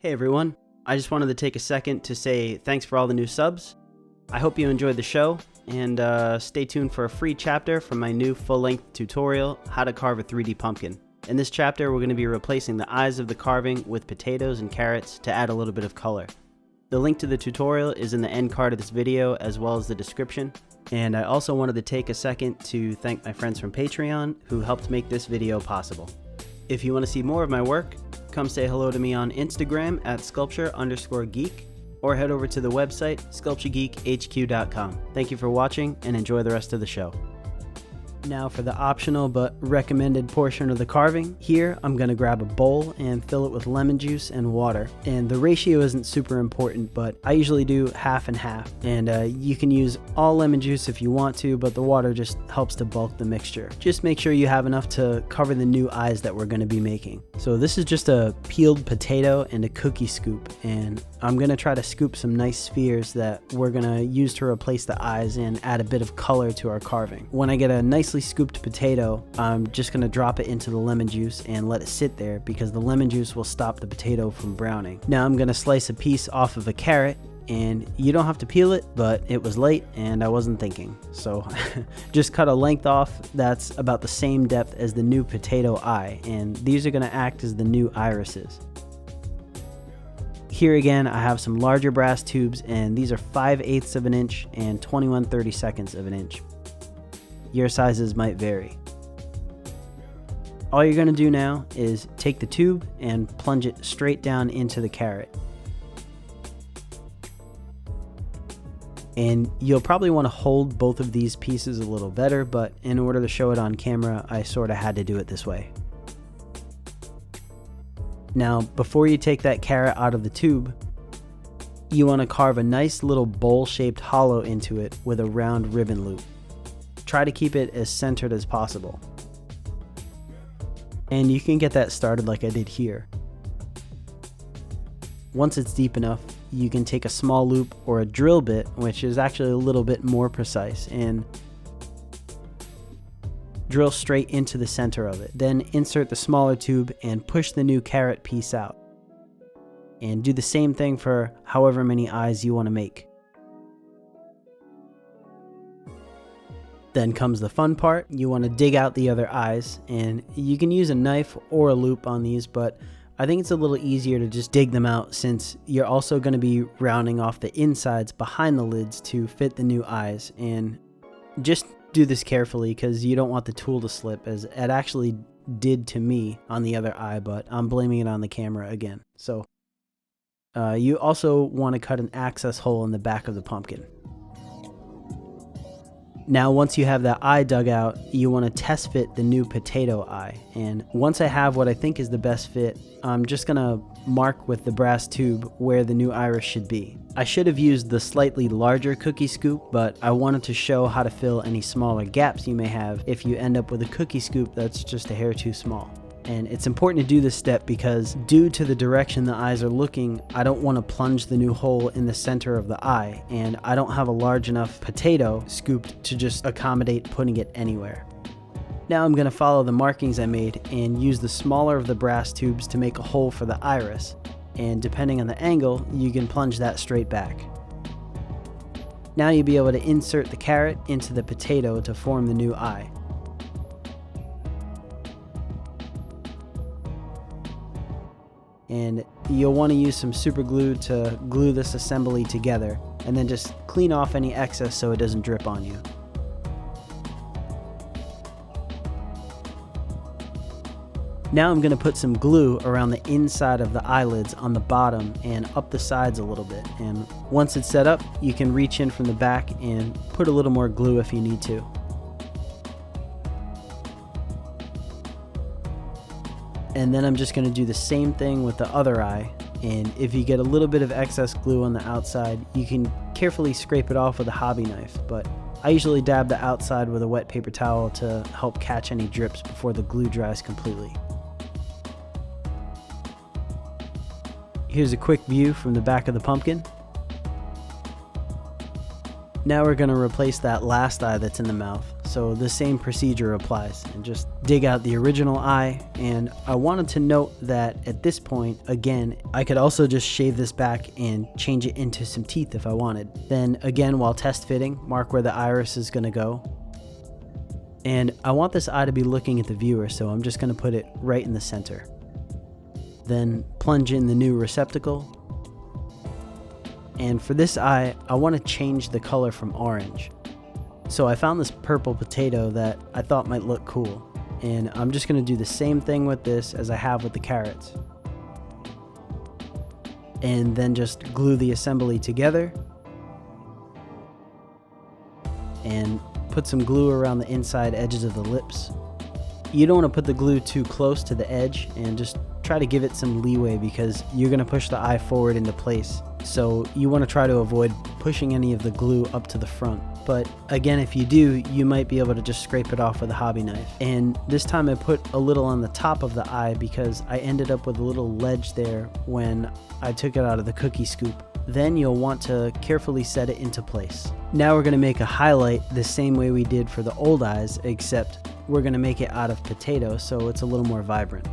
Hey everyone, I just wanted to take a second to say thanks for all the new subs. I hope you enjoyed the show, and stay tuned for a free chapter from my new full-length tutorial, How to Carve a 3D Pumpkin. In this chapter, we're going to be replacing the eyes of the carving with potatoes and carrots to add a little bit of color. The link to the tutorial is in the end card of this video, as well as the description. And I also wanted to take a second to thank my friends from Patreon who helped make this video possible. If you want to see more of my work, come say hello to me on Instagram at sculpture_geek, or head over to the website sculpturegeekhq.com. Thank you for watching and enjoy the rest of the show. Now for the optional but recommended portion of the carving. Here I'm going to grab a bowl and fill it with lemon juice and water. And the ratio isn't super important, but I usually do half and half. And you can use all lemon juice if you want to, but the water just helps to bulk the mixture. Just make sure you have enough to cover the new eyes that we're going to be making. So this is just a peeled potato and a cookie scoop, and I'm going to try to scoop some nice spheres that we're going to use to replace the eyes and add a bit of color to our carving. When I get a nice nicely scooped potato, I'm just going to drop it into the lemon juice and let it sit there because the lemon juice will stop the potato from browning. Now I'm going to slice a piece off of a carrot, and you don't have to peel it, but it was late and I wasn't thinking. So just cut a length off that's about the same depth as the new potato eye, and these are going to act as the new irises. Here again, I have some larger brass tubes, and these are 5/8 of an inch and 21/32 of an inch. Your sizes might vary. All you're going to do now is take the tube and plunge it straight down into the carrot. And you'll probably want to hold both of these pieces a little better, but in order to show it on camera, I sort of had to do it this way. Now, before you take that carrot out of the tube, you want to carve a nice little bowl-shaped hollow into it with a round ribbon loop. Try to keep it as centered as possible. And you can get that started like I did here. Once it's deep enough, you can take a small loop or a drill bit, which is actually a little bit more precise, and drill straight into the center of it. Then insert the smaller tube and push the new carrot piece out. And do the same thing for however many eyes you want to make. Then comes the fun part. You want to dig out the other eyes, and you can use a knife or a loop on these, but I think it's a little easier to just dig them out since you're also going to be rounding off the insides behind the lids to fit the new eyes. And just do this carefully because you don't want the tool to slip, as it actually did to me on the other eye, but I'm blaming it on the camera again. So you also want to cut an access hole in the back of the pumpkin. Now once you have that eye dug out, you want to test fit the new potato eye, and once I have what I think is the best fit, I'm just going to mark with the brass tube where the new iris should be. I should have used the slightly larger cookie scoop, but I wanted to show how to fill any smaller gaps you may have if you end up with a cookie scoop that's just a hair too small. And it's important to do this step because due to the direction the eyes are looking, I don't want to plunge the new hole in the center of the eye, and I don't have a large enough potato scooped to just accommodate putting it anywhere. Now I'm going to follow the markings I made and use the smaller of the brass tubes to make a hole for the iris, and depending on the angle, you can plunge that straight back. Now you'll be able to insert the carrot into the potato to form the new eye. And you'll want to use some super glue to glue this assembly together, and then just clean off any excess so it doesn't drip on you. Now I'm going to put some glue around the inside of the eyelids on the bottom and up the sides a little bit, and once it's set up, you can reach in from the back and put a little more glue if you need to. And then I'm just going to do the same thing with the other eye, and if you get a little bit of excess glue on the outside, you can carefully scrape it off with a hobby knife, but I usually dab the outside with a wet paper towel to help catch any drips before the glue dries completely. Here's a quick view from the back of the pumpkin. Now we're going to replace that last eye that's in the mouth, so the same procedure applies, and just dig out the original eye. And I wanted to note that at this point, again, I could also just shave this back and change it into some teeth if I wanted. Then again, while test fitting, mark where the iris is going to go. And I want this eye to be looking at the viewer, so I'm just going to put it right in the center. Then plunge in the new receptacle. And for this eye, I want to change the color from orange. So I found this purple potato that I thought might look cool. And I'm just going to do the same thing with this as I have with the carrots. And then just glue the assembly together. And put some glue around the inside edges of the lips. You don't want to put the glue too close to the edge, and just try to give it some leeway because you're going to push the eye forward into place. So you want to try to avoid pushing any of the glue up to the front. But again, if you do, you might be able to just scrape it off with a hobby knife. And this time I put a little on the top of the eye because I ended up with a little ledge there when I took it out of the cookie scoop. Then you'll want to carefully set it into place. Now we're going to make a highlight the same way we did for the old eyes, except we're going to make it out of potato so it's a little more vibrant.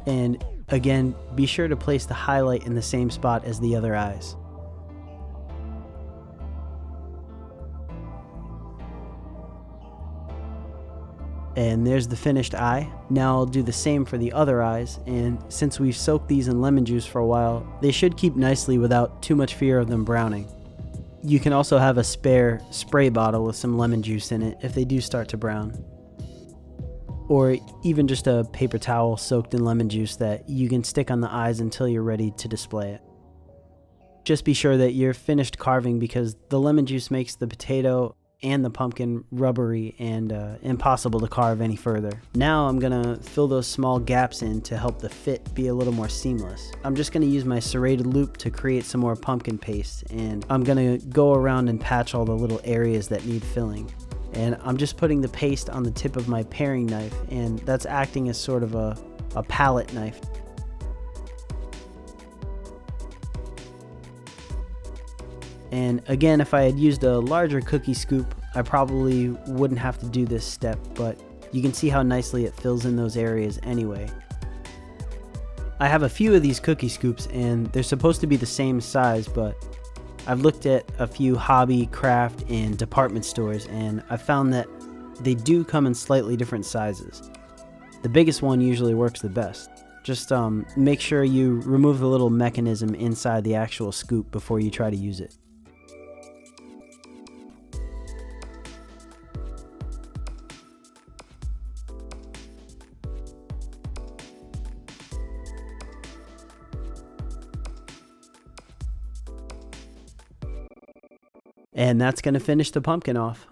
And again, be sure to place the highlight in the same spot as the other eyes. And there's the finished eye. Now I'll do the same for the other eyes, and since we've soaked these in lemon juice for a while, they should keep nicely without too much fear of them browning. You can also have a spare spray bottle with some lemon juice in it if they do start to brown. Or even just a paper towel soaked in lemon juice that you can stick on the eyes until you're ready to display it. Just be sure that you're finished carving, because the lemon juice makes the potato and the pumpkin rubbery and impossible to carve any further. Now I'm gonna fill those small gaps in to help the fit be a little more seamless. I'm just gonna use my serrated loop to create some more pumpkin paste, and I'm gonna go around and patch all the little areas that need filling. And I'm just putting the paste on the tip of my paring knife, and that's acting as sort of a palette knife. And again, if I had used a larger cookie scoop, I probably wouldn't have to do this step, but you can see how nicely it fills in those areas anyway. I have a few of these cookie scoops, and they're supposed to be the same size, but I've looked at a few hobby, craft, and department stores, and I found that they do come in slightly different sizes. The biggest one usually works the best. Just make sure you remove the little mechanism inside the actual scoop before you try to use it. And that's going to finish the pumpkin off.